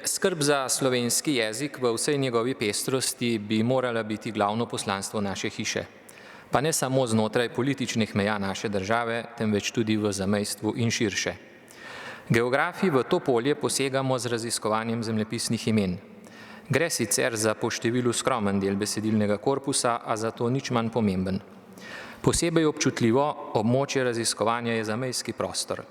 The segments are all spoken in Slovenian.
Skrb za slovenski jezik v vsej njegovi pestrosti bi morala biti glavno poslanstvo naše hiše. Pa ne samo znotraj političnih meja naše države, temveč tudi v zamejstvu in širše. Geografi v to polje posegamo z raziskovanjem zemljepisnih imen. Gre sicer za po številu skromen del besedilnega korpusa, a zato nič manj pomemben. Posebej občutljivo območje raziskovanja je zamejski prostor.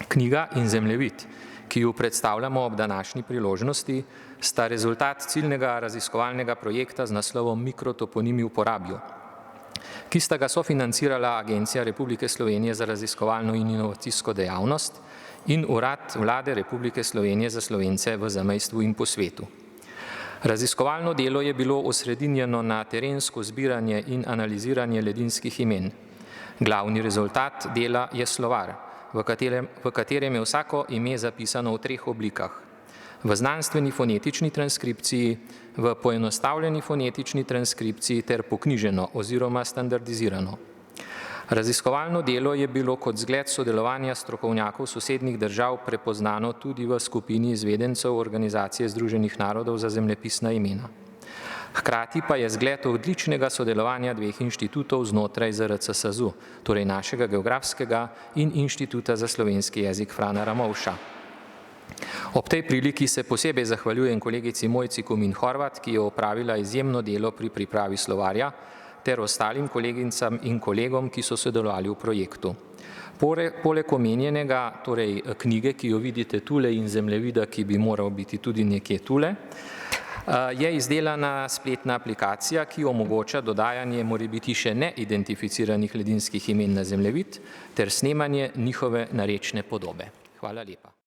Knjiga in zemljevid, ki ju predstavljamo ob današnji priložnosti, sta rezultat ciljnega raziskovalnega projekta z naslovom Mikrotoponimi v Porabju, ki sta ga sofinancirala Agencija Republike Slovenije za raziskovalno in inovacijsko dejavnost in Urad Vlade Republike Slovenije za Slovence v zamejstvu in po svetu. Raziskovalno delo je bilo osredinjeno na terensko zbiranje in analiziranje ledinskih imen. Glavni rezultat dela je slovar, v katerem je vsako ime zapisano v 3 oblikah: v znanstveni fonetični transkripciji, v poenostavljeni fonetični transkripciji ter poknjiženo oziroma standardizirano. Raziskovalno delo je bilo kot zgled sodelovanja strokovnjakov sosednjih držav prepoznano tudi v skupini izvedencev Organizacije Združenih narodov za zemljepisna imena. Hkrati pa je zgled odličnega sodelovanja 2 inštitutov znotraj ZRC SAZU, torej našega geografskega in Inštituta za slovenski jezik Frana Ramovša. Ob tej priliki se posebej zahvaljujem kolegici Mojci Kumin Horvat, ki je opravila izjemno delo pri pripravi slovarja, ter ostalim kolegicam in kolegom, ki so sodelovali v projektu. Poleg omenjenega, torej knjige, ki jo vidite tule, in zemljevida, ki bi moral biti tudi nekje tule, je izdelana spletna aplikacija, ki omogoča dodajanje morebiti še neidentificiranih ledinskih imen na zemljevid ter snemanje njihove narečne podobe. Hvala lepa.